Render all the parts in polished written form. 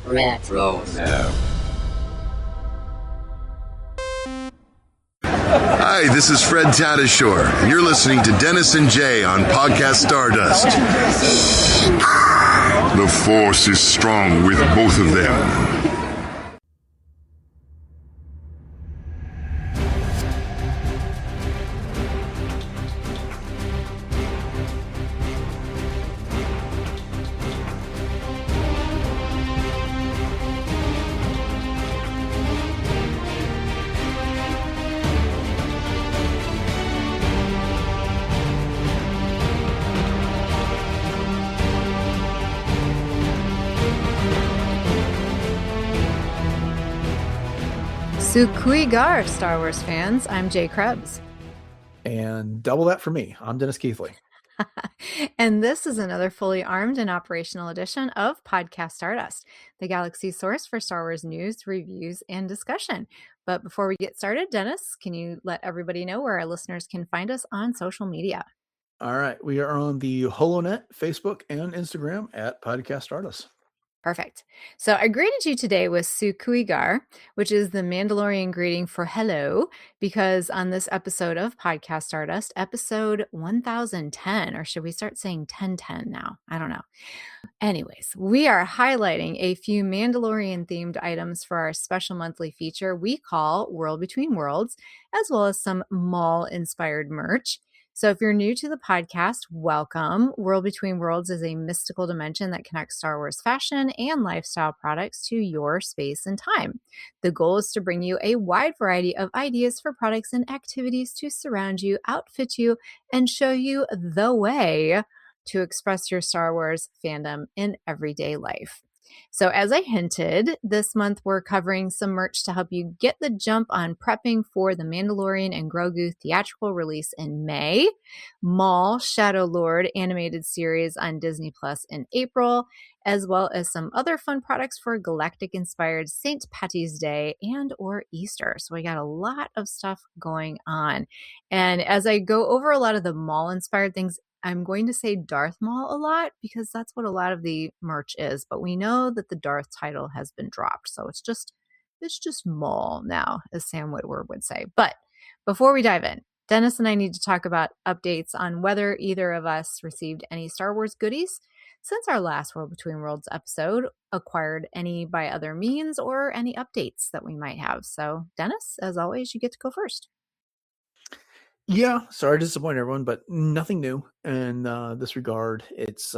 Retro. Hi, this is Fred Tatasciore, and you're listening to Dennis and Jay on Podcast Stardust. The Force is strong with both of them. Sukuigar, Star Wars fans. I'm Jay Krebs. And double that for me. I'm Dennis Keithley. And this is another fully armed and operational edition of Podcast Stardust, the galaxy source for Star Wars news, reviews, and discussion. But before we get started, Dennis, can you let everybody know where our listeners can find us on social media? All right. We are on the HoloNet, Facebook, and Instagram at Podcast Stardust. Perfect. So I greeted you today with Sukuigar, which is the Mandalorian greeting for hello, because on this episode of Podcast Stardust, episode 1010, or should we start saying 1010 now? I don't know. Anyways, we are highlighting a few Mandalorian-themed items for our special monthly feature we call World Between Worlds, as well as some Maul-inspired merch. So if you're new to the podcast, welcome. World Between Worlds is a mystical dimension that connects Star Wars fashion and lifestyle products to your space and time. The goal is to bring you a wide variety of ideas for products and activities to surround you, outfit you, and show you the way to express your Star Wars fandom in everyday life. So as I hinted, this month we're covering some merch to help you get the jump on prepping for the Mandalorian and Grogu theatrical release in May, Maul Shadow Lord animated series on Disney Plus in April, as well as some other fun products for galactic-inspired St. Patty's Day and or Easter. So we got a lot of stuff going on. And as I go over a lot of the Maul-inspired things, I'm going to say Darth Maul a lot because that's what a lot of the merch is. But we know that the Darth title has been dropped. So it's just Maul now, as Sam Witwer would say. But before we dive in, Dennis and I need to talk about updates on whether either of us received any Star Wars goodies since our last World Between Worlds episode, acquired any by other means, or any updates that we might have. So Dennis, as always, you get to go first. Yeah, sorry to disappoint everyone, but nothing new in this regard. It's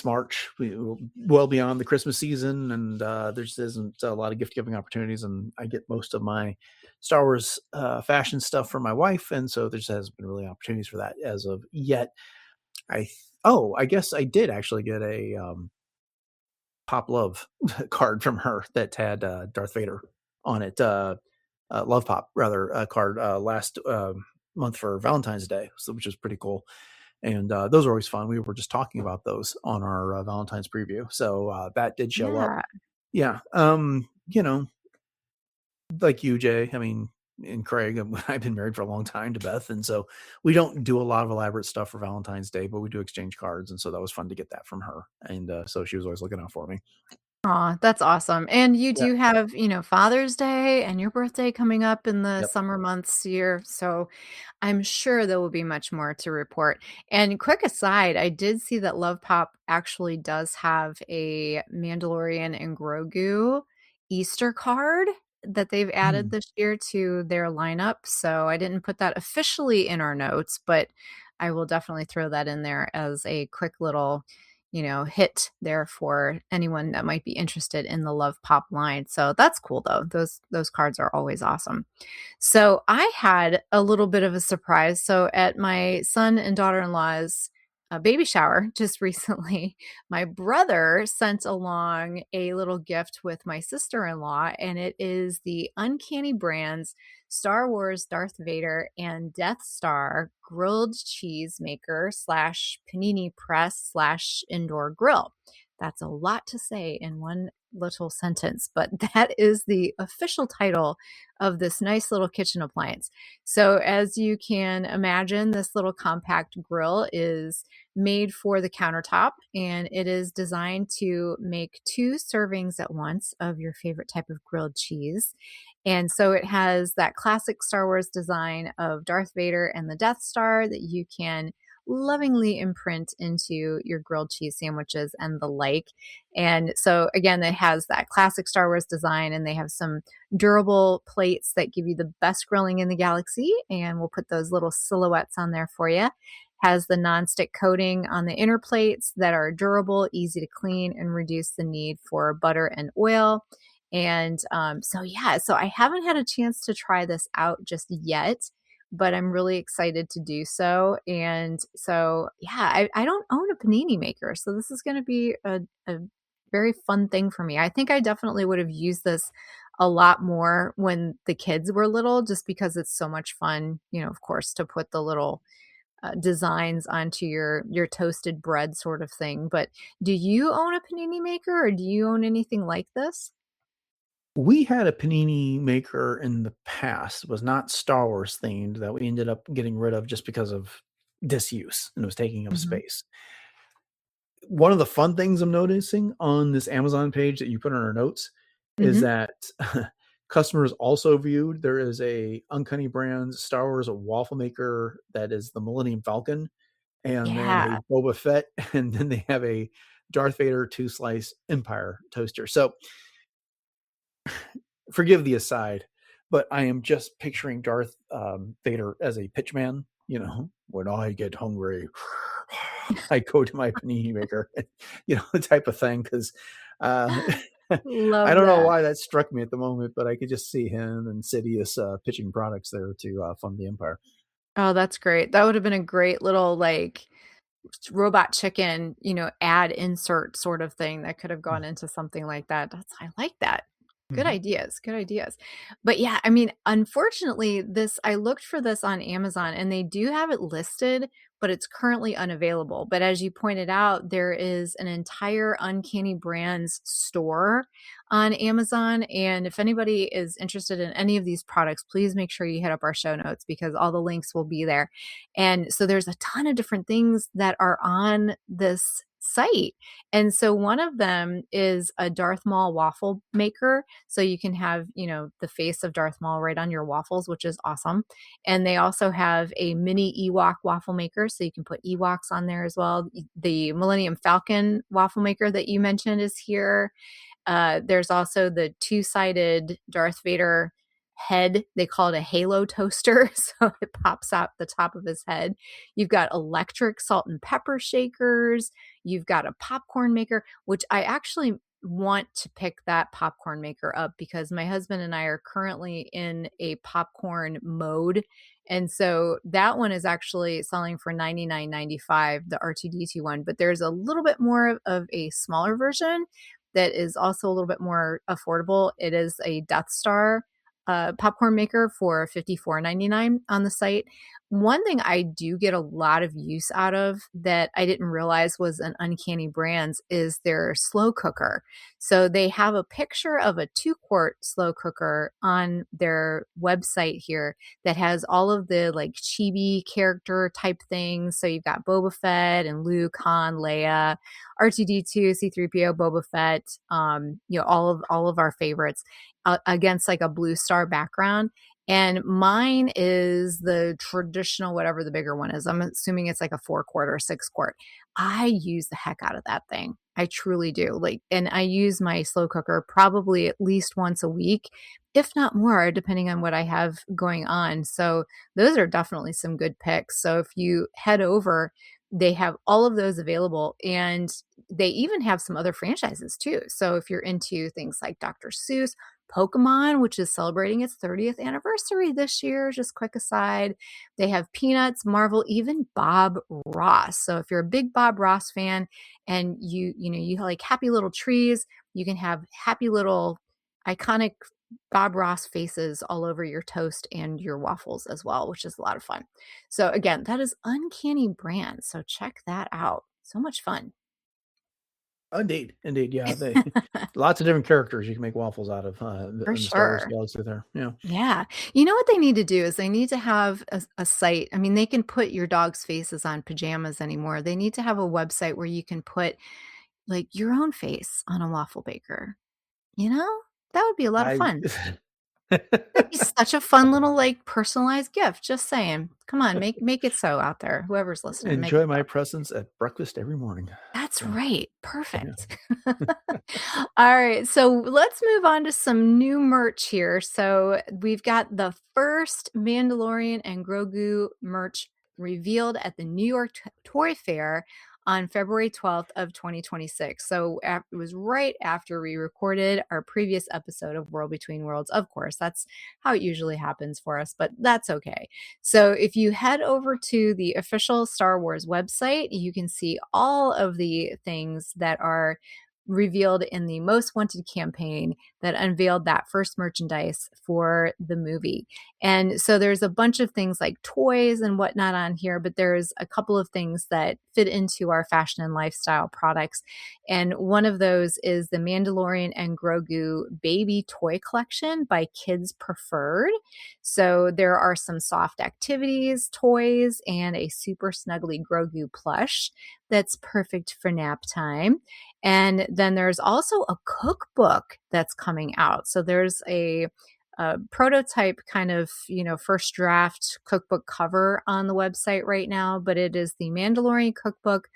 March, well beyond the Christmas season, and there just isn't a lot of gift-giving opportunities, and I get most of my Star Wars fashion stuff from my wife, and so there just hasn't been really opportunities for that as of yet. I guess I did actually get a Pop Love card from her that had Darth Vader on it. Love Pop, rather, card last month for Valentine's Day, which is pretty cool. And those are always fun. We were just talking about those on our Valentine's preview. So that did show up. Yeah. Like you, Jay, I mean, and Craig, I've been married for a long time to Beth. And so we don't do a lot of elaborate stuff for Valentine's Day, but we do exchange cards. And so that was fun to get that from her. And so she was always looking out for me. Aw, that's awesome. And you do have, Father's Day and your birthday coming up in the summer months here. So I'm sure there will be much more to report. And quick aside, I did see that Love Pop actually does have a Mandalorian and Grogu Easter card that they've added this year to their lineup. So I didn't put that officially in our notes, but I will definitely throw that in there as a quick little hit there for anyone that might be interested in the Love Pop line. So that's cool though. Those cards are always awesome. So I had a little bit of a surprise. So at my son and daughter-in-law's baby shower just recently, my brother sent along a little gift with my sister-in-law, and it is the Uncanny Brands Star Wars Darth Vader and Death Star grilled cheese maker / panini press / indoor grill. That's a lot to say in one little sentence, but that is the official title of this nice little kitchen appliance. So as you can imagine, this little compact grill is made for the countertop, and it is designed to make 2 servings at once of your favorite type of grilled cheese. And so it has that classic Star Wars design of Darth Vader and the Death Star that you can lovingly imprint into your grilled cheese sandwiches and the like. And so again, it has that classic Star Wars design, and they have some durable plates that give you the best grilling in the galaxy, and we'll put those little silhouettes on there for you. Has the nonstick coating on the inner plates that are durable, easy to clean, and reduce the need for butter and oil. And so I haven't had a chance to try this out just yet, but I'm really excited to do so. And so, yeah, I don't own a panini maker, so this is going to be a very fun thing for me. I think I definitely would have used this a lot more when the kids were little, just because it's so much fun, of course, to put the little designs onto your toasted bread sort of thing. But do you own a panini maker, or do you own anything like this? We had a panini maker in the past. It was not Star Wars themed, that we ended up getting rid of just because of disuse, and it was taking up Mhm. space. One of the fun things I'm noticing on this Amazon page that you put on our notes is Mhm. that customers also viewed there is a Uncanny Brands Star Wars waffle maker that is the Millennium Falcon, and then a Yeah. Boba Fett, and then they have a Darth Vader 2-slice Empire toaster. So forgive the aside, but I am just picturing Darth Vader as a pitchman. When I get hungry, I go to my panini maker, the type of thing. Because uh, I Love don't know that. why that struck me at the moment, but I could just see him and Sidious pitching products there to fund the Empire. Oh, that's great. That would have been a great little, like, robot chicken, ad insert sort of thing that could have gone into something like that. I like that. Good Mhm. ideas, good ideas. But yeah, I mean, unfortunately, I looked for this on Amazon and they do have it listed, but it's currently unavailable. But as you pointed out, there is an entire Uncanny Brands store on Amazon. And if anybody is interested in any of these products, please make sure you hit up our show notes because all the links will be there. And so there's a ton of different things that are on this site. And so one of them is a Darth Maul waffle maker. So you can have, the face of Darth Maul right on your waffles, which is awesome. And they also have a mini Ewok waffle maker. So you can put Ewoks on there as well. The Millennium Falcon waffle maker that you mentioned is here. There's also the two-sided Darth Vader head. They call it a halo toaster, so it pops out the top of his head. You've got electric salt and pepper shakers. You've got a popcorn maker, which I actually want to pick that popcorn maker up because my husband and I are currently in a popcorn mode. And so that one is actually selling for $99.95, the R2D2 one. But there's a little bit more of a smaller version that is also a little bit more affordable. It is a Death Star popcorn maker for $54.99 on the site. One thing I do get a lot of use out of that I didn't realize was an Uncanny Brands is their slow cooker. So they have a picture of a 2-quart slow cooker on their website here that has all of the like chibi character type things. So you've got Boba Fett and Luke, Han, Leia, R2D2, C3PO, Boba Fett, all of our favorites against like a blue star background. And mine is the traditional, whatever the bigger one is. I'm assuming it's like a 4-quart or 6-quart. I use the heck out of that thing. I truly do. Like, and I use my slow cooker probably at least once a week, if not more, depending on what I have going on. So those are definitely some good picks. So if you head over, they have all of those available, and they even have some other franchises too. So if you're into things like Dr. Seuss, Pokemon, which is celebrating its 30th anniversary this year, just quick aside, they have Peanuts, Marvel, even Bob Ross. So if you're a big Bob Ross fan and you like happy little trees, you can have happy little iconic Bob Ross faces all over your toast and your waffles as well, which is a lot of fun. So again, that is Uncanny Brand. So check that out. So much fun. Indeed, indeed, yeah. They lots of different characters you can make waffles out of For in the Star Wars sure. galaxy there. Yeah. Yeah. You know what they need to do is they need to have a site. I mean, they can put your dog's faces on pajamas anymore. They need to have a website where you can put like your own face on a waffle baker. You know? That would be a lot of I fun. That'd be such a fun little like personalized gift. Just saying. Come on, make it so out there. Whoever's listening, make it enjoy my so. presence at breakfast every morning. That's So, right. yeah. Perfect. All right. So let's move on to some new merch here. So we've got the first Mandalorian and Grogu merch revealed at the New York Toy Fair on February 12th of 2026. So it was right after we recorded our previous episode of World Between Worlds. Of course, that's how it usually happens for us, but that's okay. So if you head over to the official Star Wars website, you can see all of the things that are revealed in the Most Wanted campaign that unveiled that first merchandise for the movie. And so there's a bunch of things like toys and whatnot on here, but there's a couple of things that fit into our fashion and lifestyle products. And one of those is the Mandalorian and Grogu baby toy collection by Kids Preferred. So there are some soft activities, toys, and a super snuggly Grogu plush that's perfect for nap time. And then there's also a cookbook that's coming out. So there's a prototype kind of, first draft cookbook cover on the website right now, but it is the Mandalorian cookbook,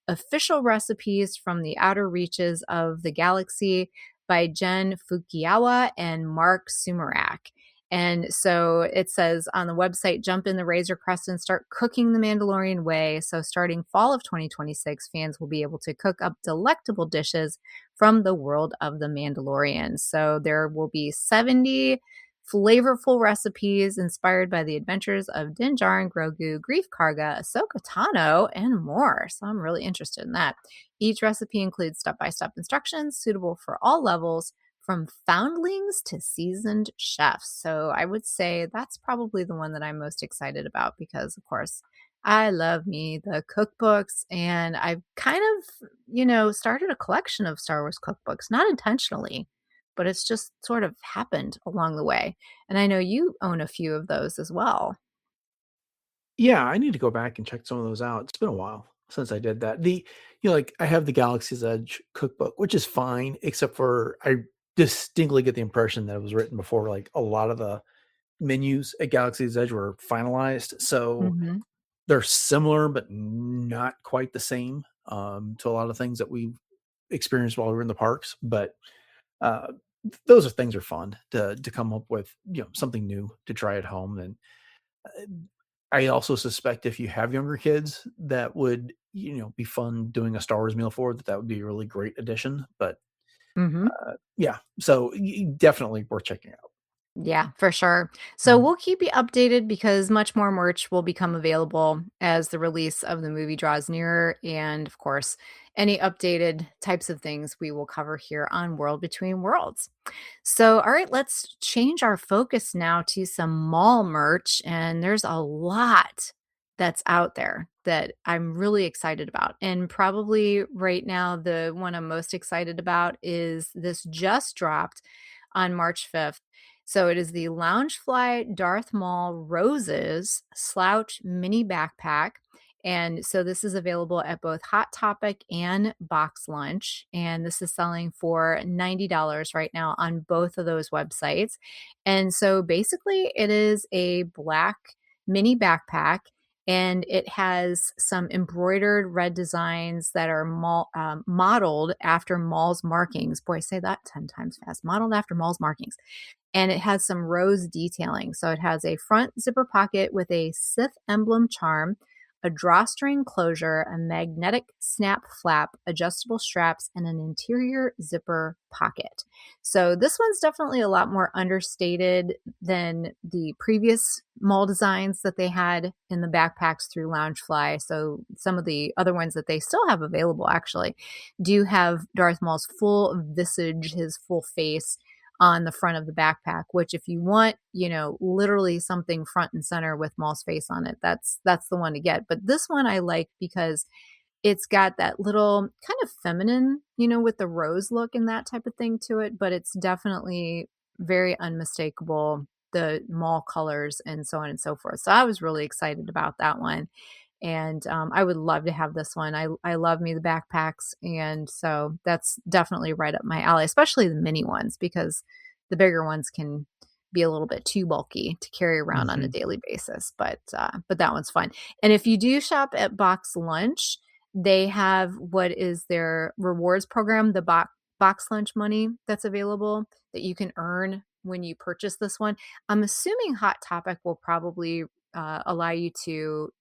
official recipes from the outer reaches of the galaxy by Jen Fukiyawa and Mark Sumerak. And so it says on the website, jump in the Razor Crest and start cooking the Mandalorian way. So starting fall of 2026, fans will be able to cook up delectable dishes from the world of the Mandalorian. So there will be 70 flavorful recipes inspired by the adventures of Din Djarin, Grogu, Grief Karga, Ahsoka Tano, and more. So I'm really interested in that. Each recipe includes step-by-step instructions suitable for all levels, from foundlings to seasoned chefs. So I would say that's probably the one that I'm most excited about because, of course, I love me the cookbooks, and I've kind of, started a collection of Star Wars cookbooks, not intentionally, but it's just sort of happened along the way. And I know you own a few of those as well. Yeah, I need to go back and check some of those out. It's been a while since I did that. Like I have the Galaxy's Edge cookbook, which is fine, except for I distinctly get the impression that it was written before like a lot of the menus at Galaxy's Edge were finalized. So Mhm. they're similar, but not quite the same to a lot of things that we've experienced while we were in the parks. But uh, those are things are fun to come up with, something new to try at home. And uh, I also suspect if you have younger kids, that would, be fun doing a Star Wars meal for that. That would be a really great addition. But Mhm. yeah, so definitely worth checking out. Yeah, for sure. So Mhm. we'll keep you updated because much more merch will become available as the release of the movie draws nearer. And of course, any updated types of things we will cover here on World Between Worlds. So, all right, let's change our focus now to some mall merch. And there's a lot that's out there that I'm really excited about. And probably right now, the one I'm most excited about is this just dropped on March 5th. So it is the Loungefly Darth Maul Roses Slouch Mini Backpack. And so this is available at both Hot Topic and Box Lunch. And this is selling for $90 right now on both of those websites. And so basically, it is a black mini backpack. And it has some embroidered red designs that are modeled after Maul's markings. Boy, say that 10 times fast. Modeled after Maul's markings, and it has some rose detailing. So it has a front zipper pocket with a Sith emblem charm, a drawstring closure, a magnetic snap flap, adjustable straps, and an interior zipper pocket. So this one's definitely a lot more understated than the previous mall designs that they had in the backpacks through Loungefly. So some of the other ones that they still have available actually do have Darth Maul's full visage, his full face on the front of the backpack, which if you want, literally something front and center with Maul's face on it, that's the one to get. But this one I like because It's got that little kind of feminine, with the rose look and that type of thing to it, but it's definitely very unmistakable, the Maul colors and so on and so forth. So I was really excited about that one. And I would love to have this one. I love me the backpacks, and so that's definitely right up my alley, especially the mini ones, because the bigger ones can be a little bit too bulky to carry around on a Mm-hmm. daily basis. But that one's fun. And if you do shop at Box Lunch, they have what is their rewards program, the box lunch money that's available that you can earn when you purchase this one. I'm assuming Hot Topic will probably allow you to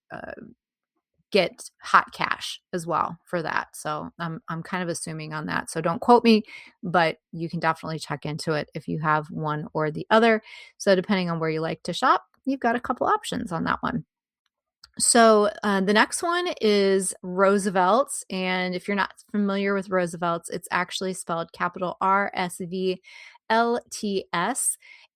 get hot cash as well for that. So I'm kind of assuming on that. So don't quote me, but you can definitely check into it if you have one or the other. So depending on where you like to shop, you've got a couple options on that one. So the next one is Roosevelt's, and if you're not familiar with Roosevelt's, it's actually spelled capital RSVLTS.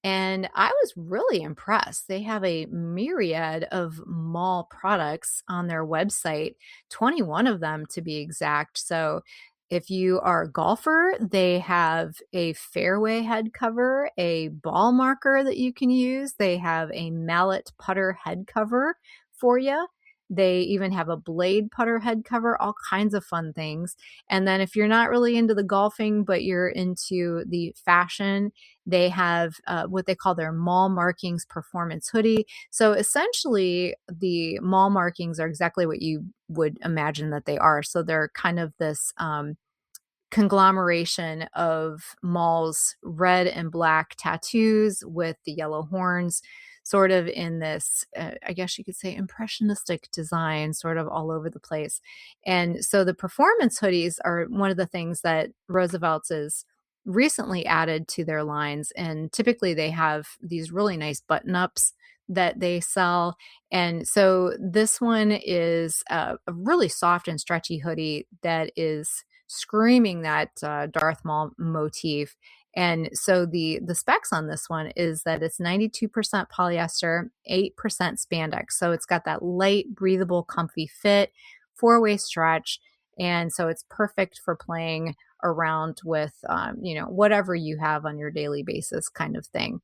And I was really impressed. They have a myriad of mall products on their website, 21 of them to be exact. So if you are a golfer, they have a fairway head cover, a ball marker that you can use. They have a mallet putter head cover for you. They even have a blade putter head cover, all kinds of fun things. And then if you're not really into the golfing, but you're into the fashion, they have what they call their mall markings performance hoodie. So essentially, the mall markings are exactly what you would imagine that they are. So they're kind of this conglomeration of Maul's red and black tattoos with the yellow horns, sort of in this, I guess you could say, impressionistic design, sort of all over the place. And so the performance hoodies are one of the things that Roosevelt's is recently added to their lines. And typically they have these really nice button ups that they sell. And so this one is a really soft and stretchy hoodie that is screaming that Darth Maul motif. And so the specs on this one is that it's 92% polyester, 8% spandex. So it's got that light, breathable, comfy fit, four-way stretch. And so it's perfect for playing around with, whatever you have on your daily basis kind of thing.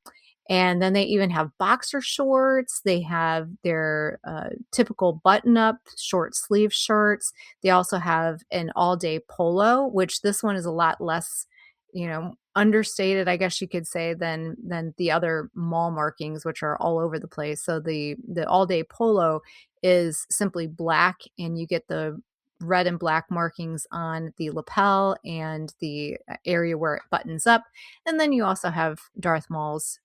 And then they even have boxer shorts. They have their typical button up short sleeve shirts. They also have an all day polo, which this one is a lot less, understated, I guess you could say, than the other mall markings, which are all over the place. So the all day polo is simply black, and you get the red and black markings on the lapel and the area where it buttons up. And then you also have Darth Maul's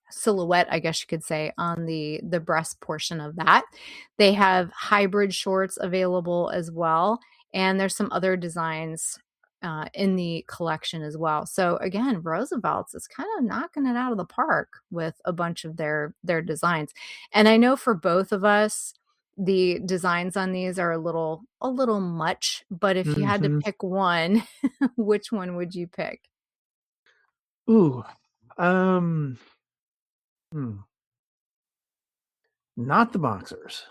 silhouette, I guess you could say, on the breast portion of that. They have hybrid shorts available as well, and there's some other designs in the collection as well. So again, Roosevelt's is kind of knocking it out of the park with a bunch of their designs. And I know for both of us, the designs on these are a little much, but if you had to Mm-hmm. pick one, which one would you pick? Ooh, um, hmm, not the boxers.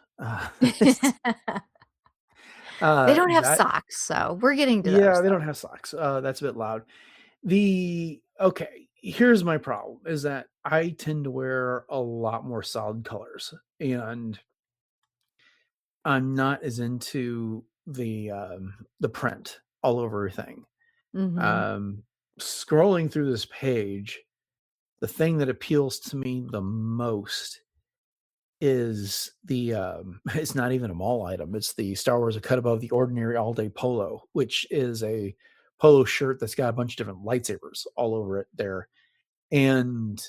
They don't have That socks, so we're getting to those Yeah, they though. don't have socks. That's a bit loud. Okay, here's my problem is that I tend to wear a lot more solid colors, and I'm not as into the print all over everything. Mhm. Um, Scrolling through this page, the thing that appeals to me the most is it's not even a mall item. It's the Star Wars A Cut Above the Ordinary All Day Polo, which is a polo shirt that's got a bunch of different lightsabers all over it there. And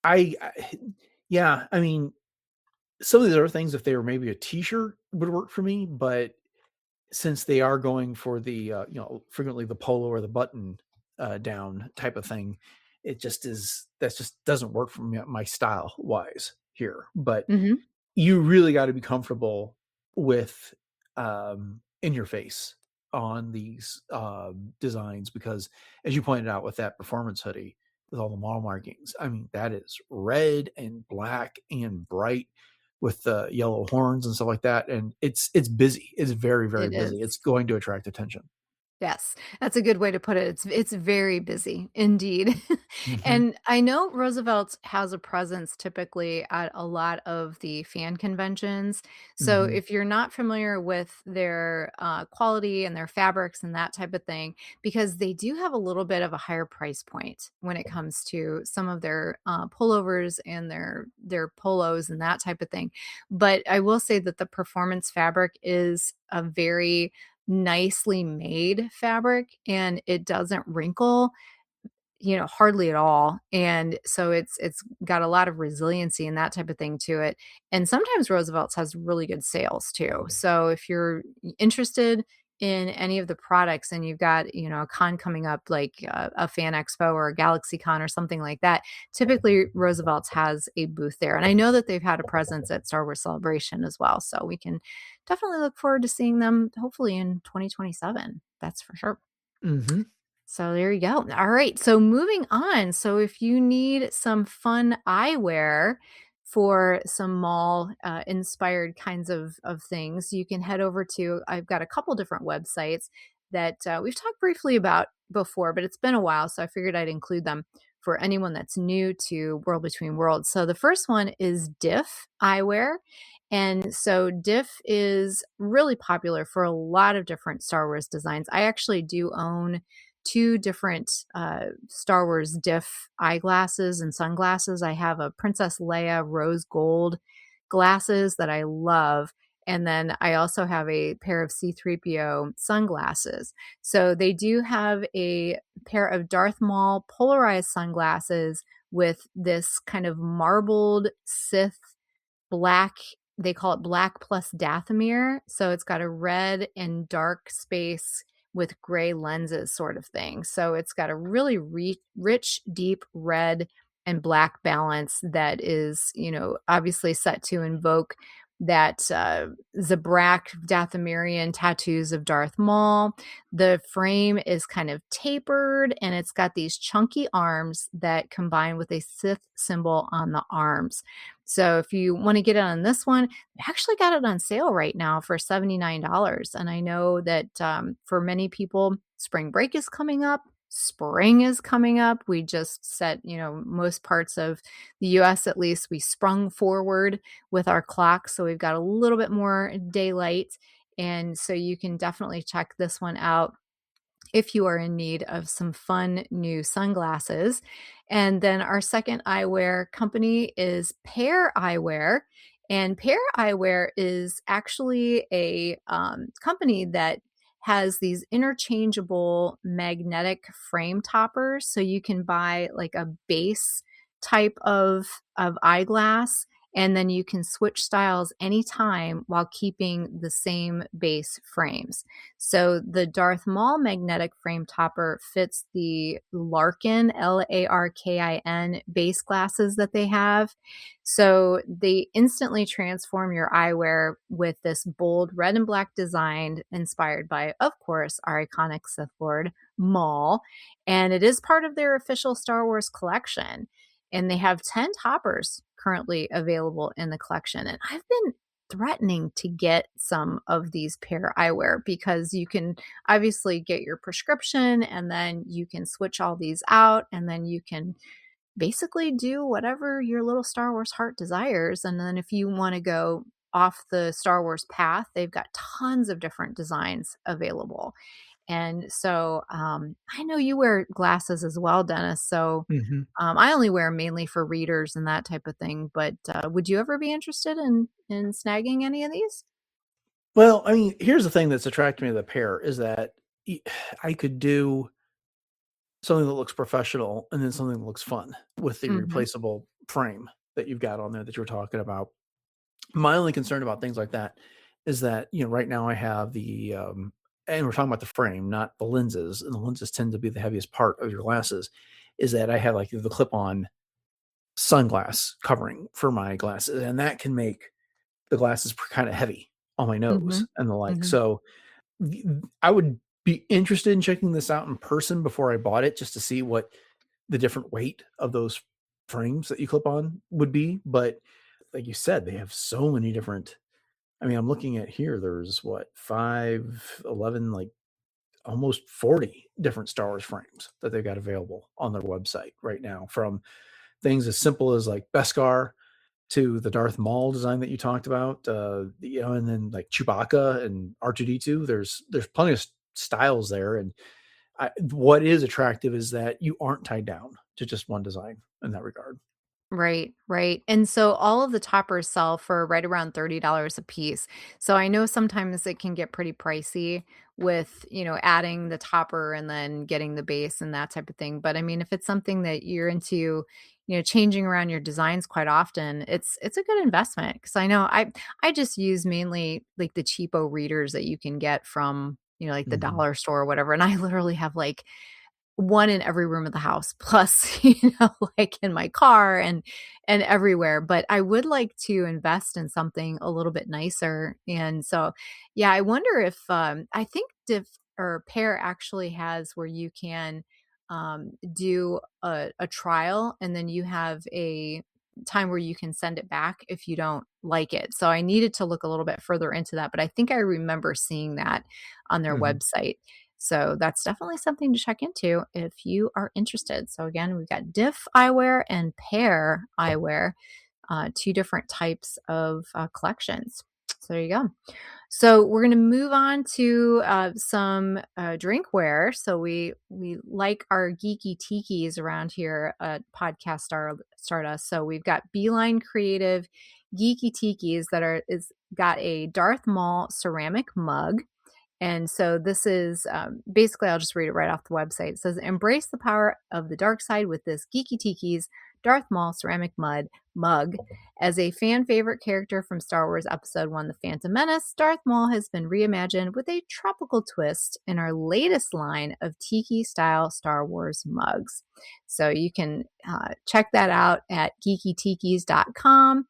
I yeah, I mean, some of the other things, if they were maybe a t-shirt, would work for me, but since they are going for the frequently the polo or the button down type of thing, that just doesn't work for me, my style wise here. But Mhm. you really got to be comfortable with in your face on these designs, because as you pointed out with that performance hoodie with all the model markings, I mean, that is red and black and bright. with the yellow horns and stuff like that. And it's busy. It's very, very It busy. is. It's going to attract attention. Yes, that's a good way to put it. It's very busy indeed. Mm-hmm. And I know Roosevelt has a presence typically at a lot of the fan conventions. So Mm-hmm. if you're not familiar with their quality and their fabrics and that type of thing, because they do have a little bit of a higher price point when it comes to some of their pullovers and their polos and that type of thing. But I will say that the performance fabric is a very nicely made fabric and it doesn't wrinkle, hardly at all. And so it's got a lot of resiliency and that type of thing to it. And sometimes Roosevelt's has really good sales too. So if you're interested in any of the products and you've got, a con coming up like a fan expo or a Galaxy Con or something like that, typically Roosevelt's has a booth there. And I know that they've had a presence at Star Wars Celebration as well. So we can definitely look forward to seeing them hopefully in 2027. That's for sure. Mm-hmm. So there you go. All right. So moving on. So if you need some fun eyewear for some mall inspired kinds of things, you can head over to, I've got a couple different websites that we've talked briefly about before, but it's been a while. So I figured I'd include them for anyone that's new to World Between Worlds. So the first one is Diff Eyewear. And so Diff is really popular for a lot of different Star Wars designs. I actually do own two different Star Wars Diff eyeglasses and sunglasses. I have a Princess Leia rose gold glasses that I love. And then I also have a pair of C3PO sunglasses. So they do have a pair of Darth Maul polarized sunglasses with this kind of marbled Sith black. They call it black plus Dathomir. So it's got a red and dark space with gray lenses sort of thing. So it's got a really rich, deep red and black balance that is, obviously set to invoke that Zabrak Dathomirian tattoos of Darth Maul. The frame is kind of tapered and it's got these chunky arms that combine with a Sith symbol on the arms. So if you want to get it on this one, I actually got it on sale right now for $79. And I know that for many people, spring break is coming up. Spring is coming up. We just set, most parts of the US at least, we sprung forward with our clock. So we've got a little bit more daylight. And so you can definitely check this one out if you are in need of some fun new sunglasses. And then our second eyewear company is Pair Eyewear. And Pair Eyewear is actually a company that has these interchangeable magnetic frame toppers. So you can buy like a base type of eyeglass and then you can switch styles anytime while keeping the same base frames. So the Darth Maul magnetic frame topper fits the Larkin, Larkin base glasses that they have. So they instantly transform your eyewear with this bold red and black design inspired by, of course, our iconic Sith Lord Maul. And it is part of their official Star Wars collection. And they have 10 toppers currently available in the collection. And I've been threatening to get some of these Pair eyewear because you can obviously get your prescription and then you can switch all these out and then you can basically do whatever your little Star Wars heart desires. And then if you want to go off the Star Wars path, they've got tons of different designs available. And so I know you wear glasses as well, Dennis. So Mm-hmm. I only wear 'em mainly for readers and that type of thing. But would you ever be interested in snagging any of these? Well, I mean, here's the thing that's attracted me to the Pair is that I could do something that looks professional and then something that looks fun with the Mm-hmm. replaceable frame that you've got on there that you were talking about. My only concern about things like that is that, right now I have the, and we're talking about the frame, not the lenses, and the lenses tend to be the heaviest part of your glasses, is that I have like the clip-on sunglass covering for my glasses, and that can make the glasses kind of heavy on my Mm-hmm. nose and the like. Mm-hmm. So I would be interested in checking this out in person before I bought it, just to see what the different weight of those frames that you clip on would be. But like you said, they have so many different. I mean, I'm looking at here. There's what 5, 11, like almost 40 different Star Wars frames that they've got available on their website right now. From things as simple as like Beskar to the Darth Maul design that you talked about, and then like Chewbacca and R2D2. There's plenty of styles there, and what is attractive is that you aren't tied down to just one design in that regard. Right, right. And so all of the toppers sell for right around $30 a piece. So I know sometimes it can get pretty pricey with, adding the topper and then getting the base and that type of thing. But I mean, if it's something that you're into, changing around your designs quite often, it's a good investment because I know I just use mainly like the cheapo readers that you can get from, like the Mhm. dollar store or whatever. And I literally have like one in every room of the house, plus, like in my car and everywhere. But I would like to invest in something a little bit nicer. And so, yeah, I wonder if I think Diff or Pear actually has where you can do a trial and then you have a time where you can send it back if you don't like it. So I needed to look a little bit further into that, but I think I remember seeing that on their Mhm. website. So that's definitely something to check into if you are interested. So again, we've got Diff Eyewear and Pear Eyewear, two different types of collections. So there you go. So we're going to move on to some drinkware. So we like our geeky tikis around here at Stardust. So we've got Beeline Creative geeky tikis that is got a Darth Maul ceramic mug. And so this is basically, I'll just read it right off the website. It says, embrace the power of the dark side with this Geeky Tiki's Darth Maul ceramic mug. As a fan favorite character from Star Wars Episode 1, The Phantom Menace, Darth Maul has been reimagined with a tropical twist in our latest line of Tiki-style Star Wars mugs. So you can check that out at geekytikis.com.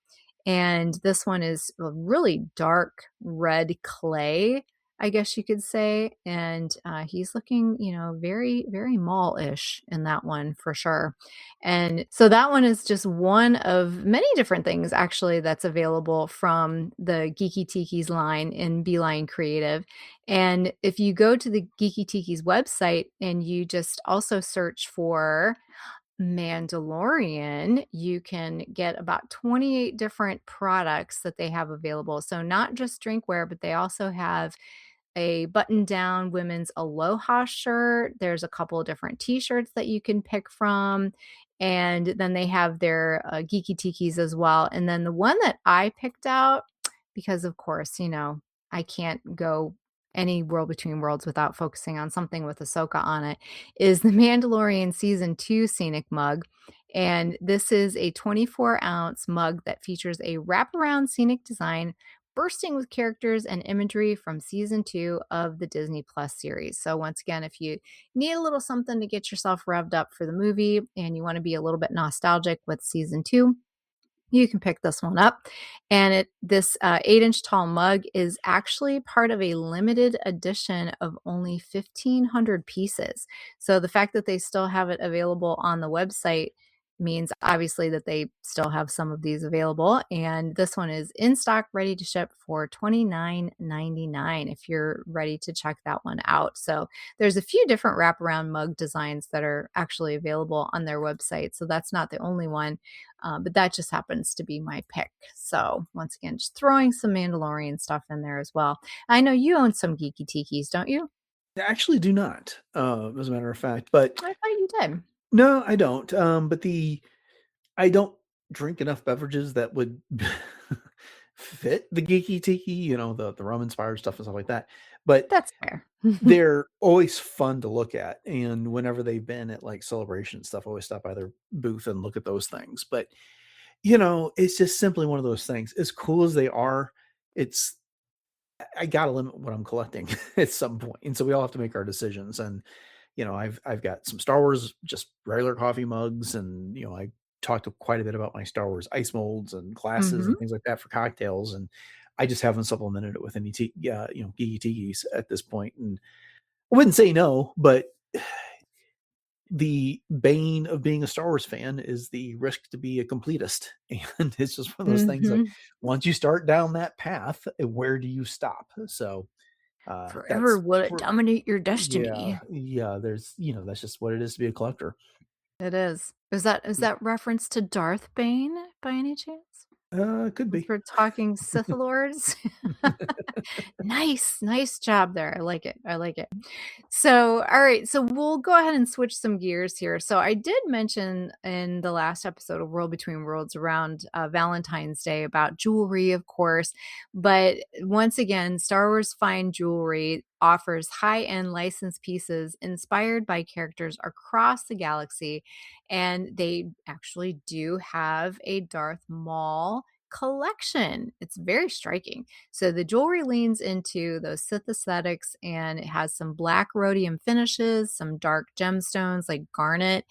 And this one is a really dark red clay, I guess you could say. And he's looking, very, very Maul-ish in that one for sure. And so that one is just one of many different things actually that's available from the Geeky Tiki's line in Beeline Creative. And if you go to the Geeky Tiki's website and you just also search for Mandalorian, you can get about 28 different products that they have available. So not just drinkware, but they also have a button down women's Aloha shirt. There's a couple of different t-shirts that you can pick from. And then they have their Geeky Tikis as well. And then the one that I picked out, because of course, I can't go any World Between Worlds without focusing on something with Ahsoka on it, is the Mandalorian Season 2 Scenic Mug. And this is a 24-ounce mug that features a wraparound scenic design bursting with characters and imagery from season 2 of the Disney Plus series. So once again, if you need a little something to get yourself revved up for the movie and you want to be a little bit nostalgic with season 2, you can pick this one up. And this 8-inch tall mug is actually part of a limited edition of only 1,500 pieces. So the fact that they still have it available on the website means obviously that they still have some of these available. And this one is in stock, ready to ship for $29.99 if you're ready to check that one out. So there's a few different wraparound mug designs that are actually available on their website. So that's not the only one. But that just happens to be my pick. So once again, just throwing some Mandalorian stuff in there as well. I know you own some Geeky Tikis, don't you? I actually do not, as a matter of fact, but I thought you did. no, I don't. But I don't drink enough beverages that would fit the geeky tiki, the rum inspired stuff and stuff like that. But That's fair. they're always fun to look at. And whenever they've been at like celebration stuff, I always stop by their booth and look at those things. But it's just simply one of those things. As cool as they are, it's I gotta limit what I'm collecting at some point. And so we all have to make our decisions. And I've got some Star Wars, just regular coffee mugs, and I talked quite a bit about my Star Wars ice molds and glasses Hmm. and things like that for cocktails, and I just haven't supplemented it with any geeky tikis at this point. And I wouldn't say no, but the bane of being a Star Wars fan is the risk to be a completist. And it's just one of those things like, once you start down that path, where do you stop? So Forever will it dominate your destiny. Yeah. There's, that's just what it is to be a collector. It is. Is that reference to Darth Bane by any chance? Could be. We're talking Sith Lords. Nice job there. I like it. So, all right. So we'll go ahead and switch some gears here. So I did mention in the last episode of World Between Worlds around Valentine's Day about jewelry, of course. But once again, Star Wars Fine Jewelry offers high-end licensed pieces inspired by characters across the galaxy. And they actually do have a Darth Maul collection. It's very striking. So the jewelry leans into those Sith aesthetics, and it has some black rhodium finishes, some dark gemstones like garnet,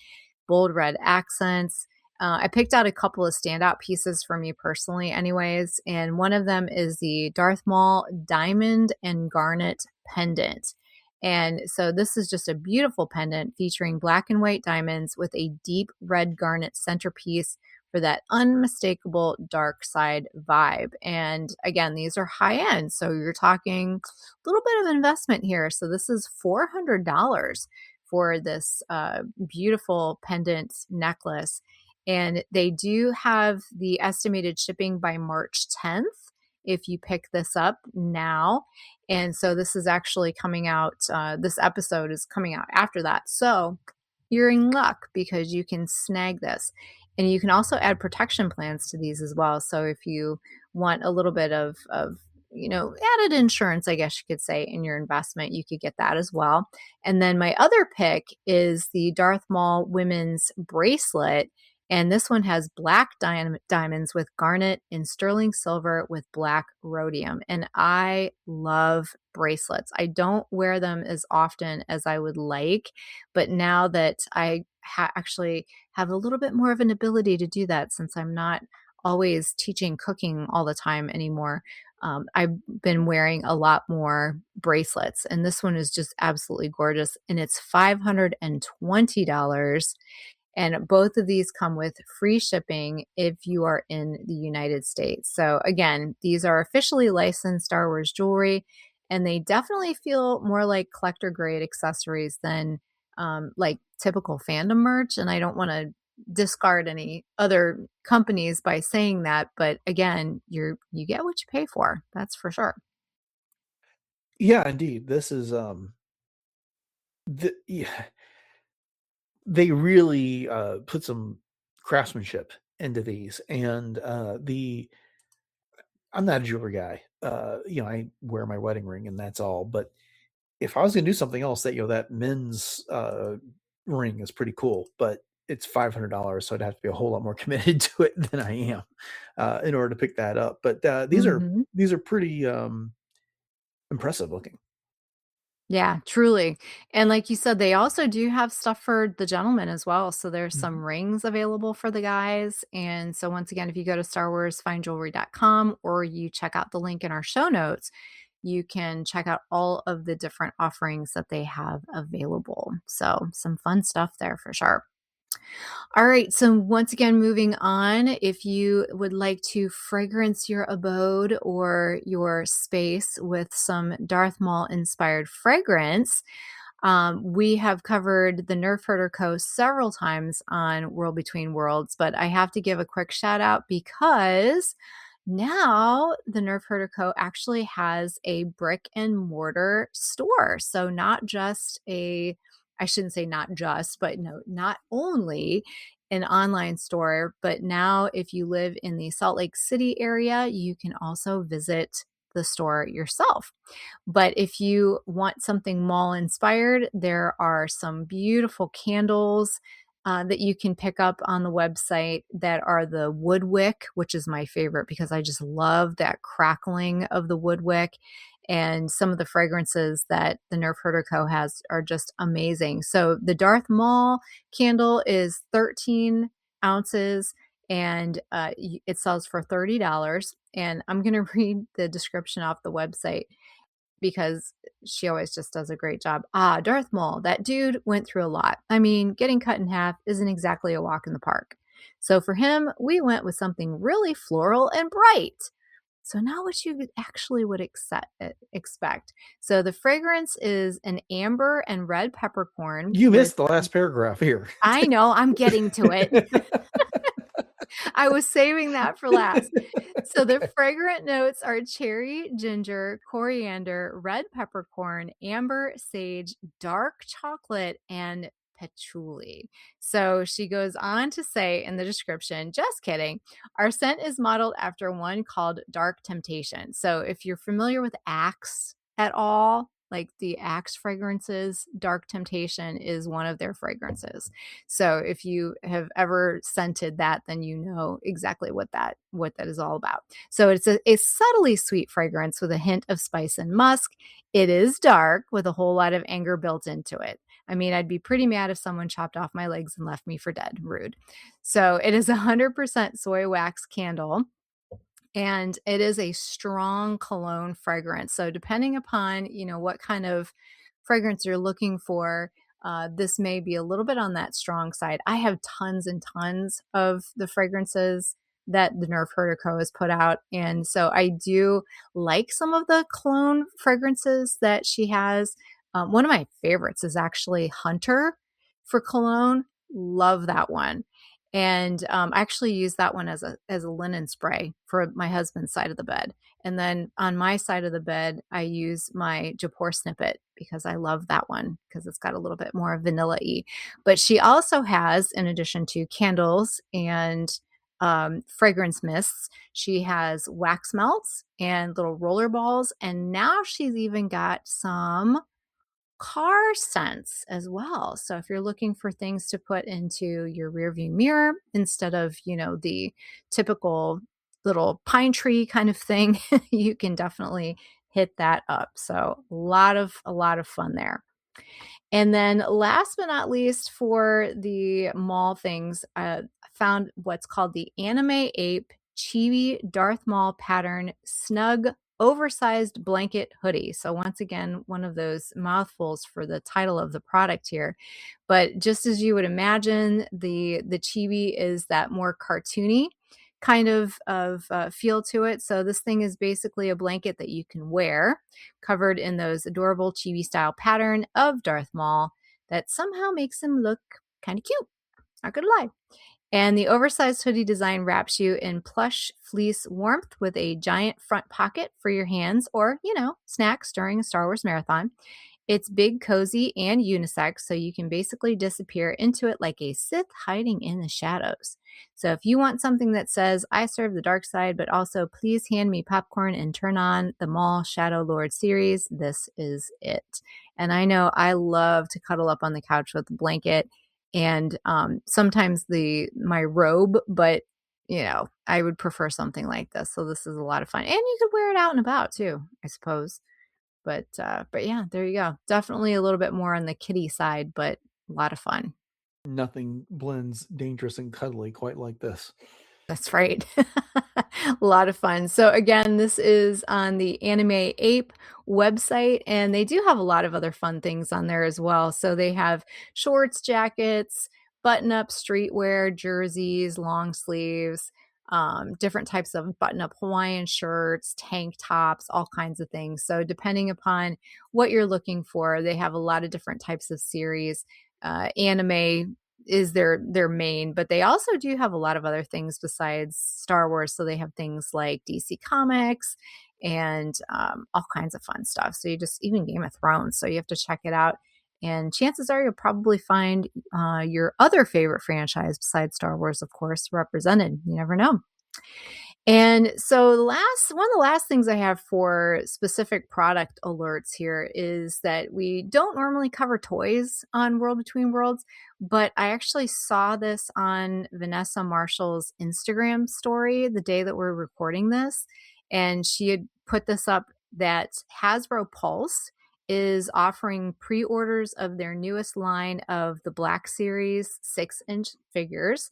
bold red accents. I picked out a couple of standout pieces for me personally, anyways, and one of them is the Darth Maul diamond and garnet pendant. And so this is just a beautiful pendant featuring black and white diamonds with a deep red garnet centerpiece for that unmistakable dark side vibe. And again, these are high end. So you're talking a little bit of investment here. So this is $400 for this beautiful pendant necklace. And they do have the estimated shipping by March 10th if you pick this up now. And so this is actually coming out, this episode is coming out after that. So you're in luck because you can snag this. And you can also add protection plans to these as well. So if you want a little bit of added insurance, I guess you could say, in your investment, you could get that as well. And then my other pick is the Darth Maul women's bracelet. And this one has black diamonds with garnet and sterling silver with black rhodium. And I love bracelets. I don't wear them as often as I would like, but now that I actually have a little bit more of an ability to do that, since I'm not always teaching cooking all the time anymore, I've been wearing a lot more bracelets. And this one is just absolutely gorgeous. And it's $520. And both of these come with free shipping if you are in the United States. So again, these are officially licensed Star Wars jewelry, and they definitely feel more like collector grade accessories than like typical fandom merch. And I don't want to discard any other companies by saying that, but again, you get what you pay for. That's for sure. Yeah, indeed. This is they really put some craftsmanship into these, and I'm not a jewelry guy. I wear my wedding ring and that's all. But if I was going to do something else, that men's ring is pretty cool, but it's $500, so I'd have to be a whole lot more committed to it than I am in order to pick that up. But these are pretty impressive looking. Yeah, truly. And like you said, they also do have stuff for the gentlemen as well. So there's some rings available for the guys. And so once again, if you go to StarWarsFineJewelry.com or you check out the link in our show notes, you can check out all of the different offerings that they have available. So some fun stuff there for sure. All right. So once again, moving on, if you would like to fragrance your abode or your space with some Darth Maul inspired fragrance, we have covered the Nerf Herder Co. several times on World Between Worlds, but I have to give a quick shout out because now the Nerf Herder Co. actually has a brick and mortar store. So I shouldn't say not just, but no, not only an online store, but now if you live in the Salt Lake City area, you can also visit the store yourself. But if you want something mall inspired, there are some beautiful candles that you can pick up on the website that are the wood wick, which is my favorite because I just love that crackling of the wood wick. And some of the fragrances that the Nerf Herder Co. has are just amazing. So the Darth Maul candle is 13 ounces and it sells for $30. And I'm going to read the description off the website. because she always just does a great job. Darth Maul, that dude went through a lot. I mean, getting cut in half isn't exactly a walk in the park. So for him, we went with something really floral and bright. So now what you actually would expect. So the fragrance is an amber and red peppercorn. You missed the last paragraph here. I know, I'm getting to it. I was saving that for last. So the fragrant notes are cherry, ginger, coriander, red peppercorn, amber, sage, dark chocolate, and patchouli. So she goes on to say in the description, just kidding, our scent is modeled after one called Dark Temptation. So if you're familiar with Axe at all, like the Axe fragrances, Dark Temptation is one of their fragrances. So if you have ever scented that, then you know exactly what that is all about. So it's a subtly sweet fragrance with a hint of spice and musk. It is dark with a whole lot of anger built into it. I mean, I'd be pretty mad if someone chopped off my legs and left me for dead. Rude. So it is 100% soy wax candle. And it is a strong cologne fragrance. So depending upon, what kind of fragrance you're looking for, this may be a little bit on that strong side. I have tons and tons of the fragrances that the Nerve Herder Co. has put out. And so I do like some of the cologne fragrances that she has. One of my favorites is actually Hunter for cologne. Love that one. And I actually use that one as a linen spray for my husband's side of the bed. And then on my side of the bed, I use my Japor Snippet because I love that one because it's got a little bit more vanilla-y. But she also has, in addition to candles and fragrance mists, she has wax melts and little roller balls. And now she's even got some car scents as well. So if you're looking for things to put into your rearview mirror instead of, the typical little pine tree kind of thing, you can definitely hit that up. So a lot of fun there. And then last but not least for the Maul things, I found what's called the Anime Ape Chibi Darth Maul pattern snug oversized blanket hoodie. So once again, one of those mouthfuls for the title of the product here. But just as you would imagine, the chibi is that more cartoony kind of feel to it. So this thing is basically a blanket that you can wear, covered in those adorable chibi style pattern of Darth Maul that somehow makes him look kind of cute. Not gonna lie. And the oversized hoodie design wraps you in plush fleece warmth with a giant front pocket for your hands or, snacks during a Star Wars marathon. It's big, cozy, and unisex, so you can basically disappear into it like a Sith hiding in the shadows. So if you want something that says, I serve the dark side, but also please hand me popcorn and turn on the Maul Shadow Lord series, this is it. And I know I love to cuddle up on the couch with a blanket and sometimes my robe, but I would prefer something like this. So this is a lot of fun, and you could wear it out and about too, I suppose. But yeah, there you go. Definitely a little bit more on the kitty side, but a lot of fun. Nothing blends dangerous and cuddly quite like this. That's right. A lot of fun. So again, this is on the Anime Ape website, and they do have a lot of other fun things on there as well. So they have shorts, jackets, button-up streetwear, jerseys, long sleeves, different types of button-up Hawaiian shirts, tank tops, all kinds of things. So depending upon what you're looking for, they have a lot of different types of series. Anime is their main, but they also do have a lot of other things besides Star Wars. So they have things like DC Comics and all kinds of fun stuff. So even Game of Thrones. So you have to check it out. And chances are you'll probably find your other favorite franchise besides Star Wars, of course, represented. You never know. And so one of the last things I have for specific product alerts here is that we don't normally cover toys on World Between Worlds, but I actually saw this on Vanessa Marshall's Instagram story the day that we're recording this. And she had put this up that Hasbro Pulse is offering pre-orders of their newest line of the Black Series 6-inch figures.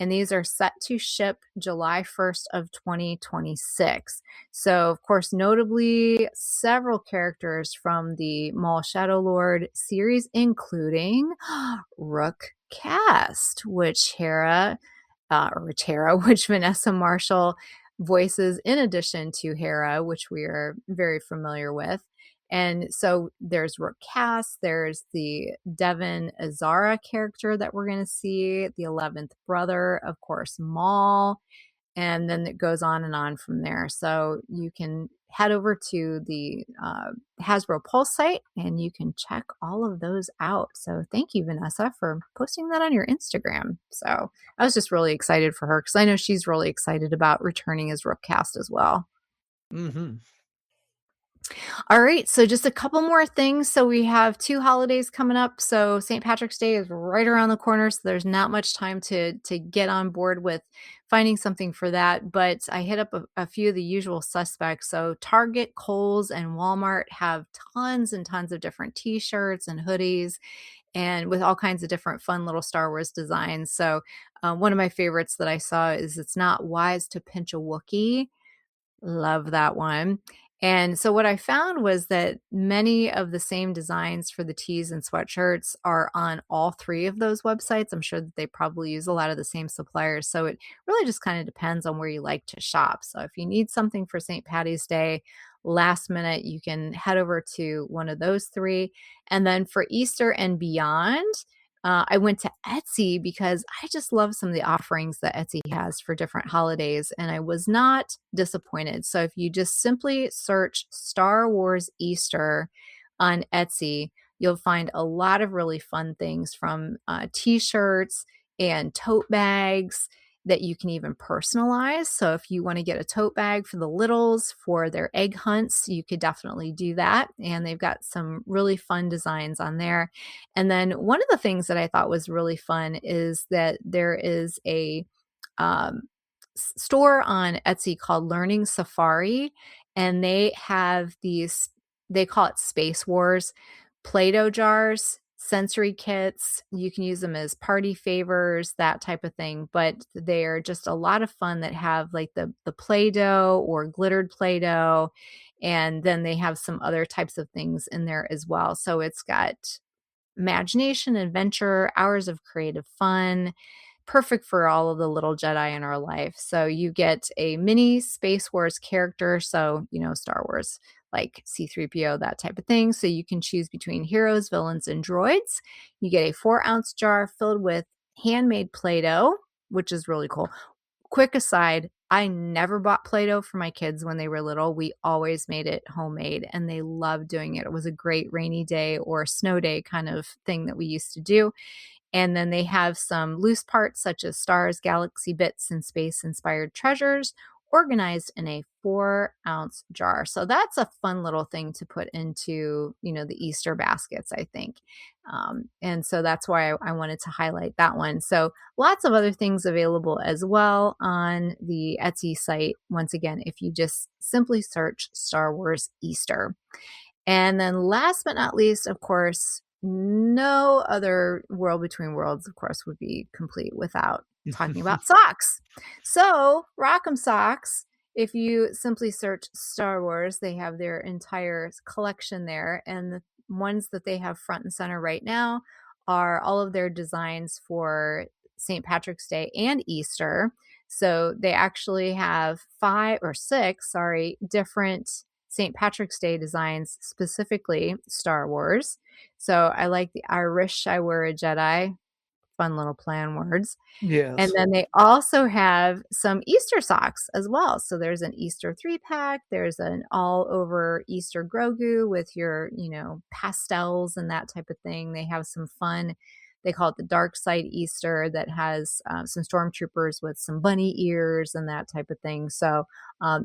and these are set to ship July 1st of 2026. So, of course, notably several characters from the Maul Shadow Lord series, including Rook Cast, which which Vanessa Marshall voices in addition to Hera, which we are very familiar with. And so there's Rook Cass, there's the Devin Azara character that we're going to see, the 11th brother, of course, Maul, and then it goes on and on from there. So you can head over to the Hasbro Pulse site and you can check all of those out. So thank you, Vanessa, for posting that on your Instagram. So I was just really excited for her because I know she's really excited about returning as Rookcast as well. Mm-hmm. All right, so just a couple more things. So we have 2 holidays coming up. So St. Patrick's Day is right around the corner, so there's not much time to get on board with finding something for that. But I hit up a few of the usual suspects. So Target, Kohl's, and Walmart have tons and tons of different T-shirts and hoodies, and with all kinds of different fun little Star Wars designs. So one of my favorites that I saw is "It's Not Wise to Pinch a Wookiee." Love that one. And so what I found was that many of the same designs for the tees and sweatshirts are on all 3 of those websites. I'm sure that they probably use a lot of the same suppliers. So it really just kind of depends on where you like to shop. So if you need something for St. Patty's Day, last minute, you can head over to one of those 3. And then for Easter and beyond, I went to Etsy because I just love some of the offerings that Etsy has for different holidays, and I was not disappointed. So if you just simply search Star Wars Easter on Etsy, you'll find a lot of really fun things from t-shirts and tote bags that you can even personalize. So if you want to get a tote bag for the littles for their egg hunts, you could definitely do that. And they've got some really fun designs on there. And then one of the things that I thought was really fun is that there is a store on Etsy called Learning Safari, and they have these, they call it Space Wars, Play-Doh jars, sensory kits. You can use them as party favors, that type of thing, but they're just a lot of fun that have like the Play-Doh or glittered Play-Doh, and then they have some other types of things in there as well. So it's got imagination, adventure, hours of creative fun, perfect for all of the little Jedi in our life. So you get a mini Space Wars character. So, Star Wars, like C-3PO, that type of thing. So you can choose between heroes, villains, and droids. You get a 4-ounce jar filled with handmade Play-Doh, which is really cool. Quick aside, I never bought Play-Doh for my kids when they were little. We always made it homemade, and they loved doing it. It was a great rainy day or snow day kind of thing that we used to do. And then they have some loose parts such as stars, galaxy bits, and space-inspired treasures organized in a 4-ounce jar. So that's a fun little thing to put into, the Easter baskets, I think. And so that's why I wanted to highlight that one. So lots of other things available as well on the Etsy site. Once again, if you just simply search Star Wars Easter. And then last but not least, of course, no other World Between Worlds, of course, would be complete without talking about socks. So Rock'em Socks, if you simply search Star Wars, they have their entire collection there. And the ones that they have front and center right now are all of their designs for St. Patrick's Day and Easter. So they actually have 5 or 6, different St. Patrick's Day designs, specifically Star Wars. So I like the Irish I Were a Jedi. Fun little plan words. Yes. And then they also have some Easter socks as well. So there's an Easter 3-pack. There's an all over Easter Grogu with your, pastels and that type of thing. They have some fun. They call it the Dark Side Easter that has some stormtroopers with some bunny ears and that type of thing. So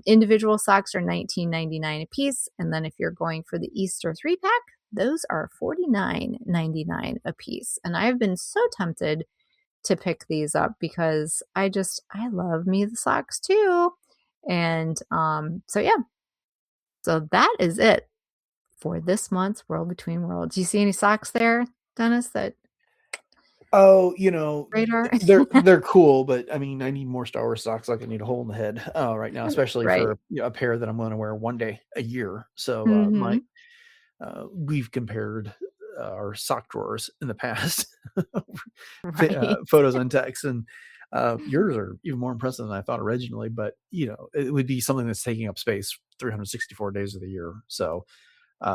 individual socks are $19.99 a piece. And then if you're going for the Easter 3-pack, those are $49.99 a piece. And I've been so tempted to pick these up because I love me the socks too. And so that is it for this month's World Between Worlds. Do you see any socks there, Dennis, that Oh, radar? they're cool, but I mean, I need more Star Wars socks like I need a hole in the head right now, especially Right. for a pair that I'm going to wear one day a year. So Mhm. we've compared our sock drawers in the past, Right. photos and text, and yours are even more impressive than I thought originally. But it would be something that's taking up space 364 days of the year. So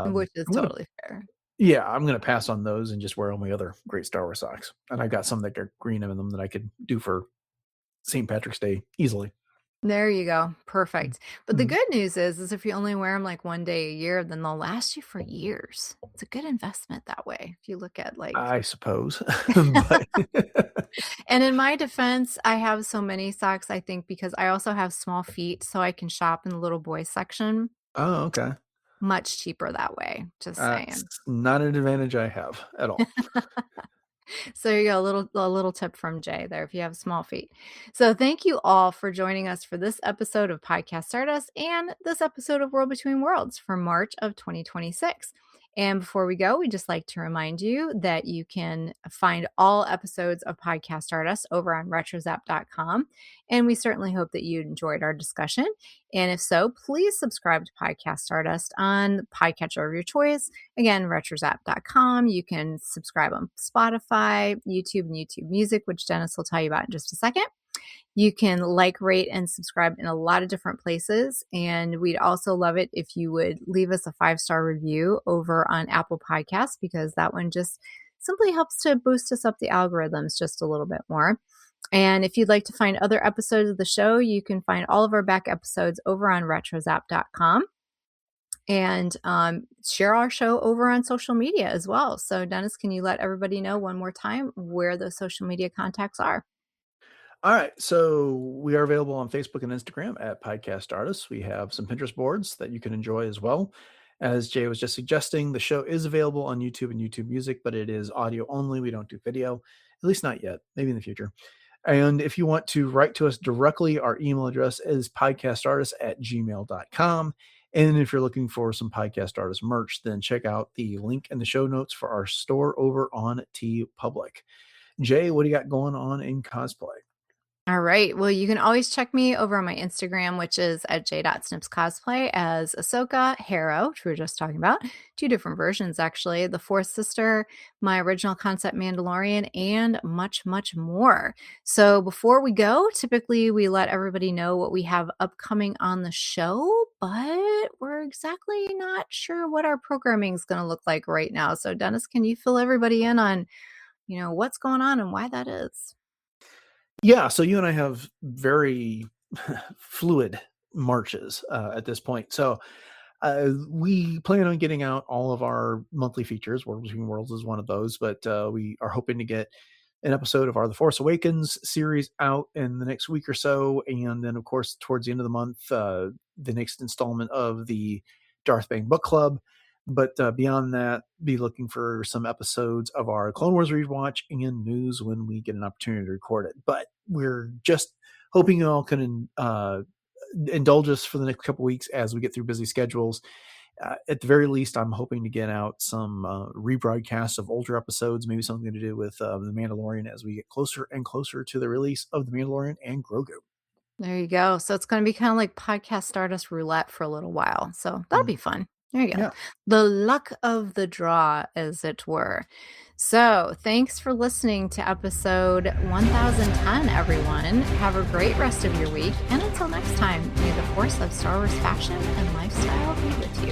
Which is I'm gonna totally fair. yeah, I'm gonna pass on those and just wear all my other great Star Wars socks. And I got some that got green in them that I could do for St. Patrick's Day easily. There you go. Perfect. But the Mhm. good news is if you only wear them like one day a year, then they'll last you for years. It's a good investment that way. If you look at like I suppose, but and in my defense, I have so many socks, I think, because I also have small feet, so I can shop in the little boy section. oh, okay. Much cheaper that way, just That's saying. not an advantage I have at all. So there you go, a little tip from Jay there if you have small feet. So thank you all for joining us for this episode of Podcast Stardust and this episode of World Between Worlds for March of 2026. And before we go, we'd just like to remind you that you can find all episodes of Podcast Stardust over on retrozap.com. And we certainly hope that you enjoyed our discussion. And if so, please subscribe to Podcast Stardust on the podcatcher of your choice. Again, retrozap.com. You can subscribe on Spotify, YouTube, and YouTube Music, which Dennis will tell you about in just a second. You can like, rate, and subscribe in a lot of different places. And we'd also love it if you would leave us a 5-star review over on Apple Podcasts, because that one just simply helps to boost us up the algorithms just a little bit more. And if you'd like to find other episodes of the show, you can find all of our back episodes over on retrozap.com and share our show over on social media as well. So, Dennis, can you let everybody know one more time where those social media contacts are? All right, so we are available on Facebook and Instagram at Podcast Artists. We have some Pinterest boards that you can enjoy as well. As Jay was just suggesting, the show is available on YouTube and YouTube Music, but it is audio only. We don't do video, at least not yet, maybe in the future. And if you want to write to us directly, our email address is podcastartist@gmail.com. And if you're looking for some Podcast Artist merch, then check out the link in the show notes for our store over on TeePublic. Jay, what do you got going on in cosplay? All right. Well, you can always check me over on my Instagram, which is at j.snipscosplay as Ahsoka, Hera, which we were just talking about. 2 different versions, actually. The Fourth Sister, my original concept Mandalorian, and much, much more. So before we go, typically we let everybody know what we have upcoming on the show, but we're exactly not sure what our programming is going to look like right now. So Dennis, can you fill everybody in on, what's going on and why that is? Yeah, so you and I have very fluid marches at this point. So we plan on getting out all of our monthly features. World Between Worlds is one of those, but we are hoping to get an episode of our The Force Awakens series out in the next week or so. And then, of course, towards the end of the month, the next installment of the Darth Bane Book Club. But beyond that, be looking for some episodes of our Clone Wars rewatch and news when we get an opportunity to record it. But we're just hoping you all can indulge us for the next couple weeks as we get through busy schedules. At the very least, I'm hoping to get out some rebroadcasts of older episodes, maybe something to do with The Mandalorian as we get closer and closer to the release of The Mandalorian and Grogu. There you go. So it's going to be kind of like Podcast Stardust roulette for a little while. So that'll Mm. be fun. There you go. Yeah. The luck of the draw, as it were. So thanks for listening to episode 1010, everyone. Have a great rest of your week. And until next time, may the force of Star Wars fashion and lifestyle be with you.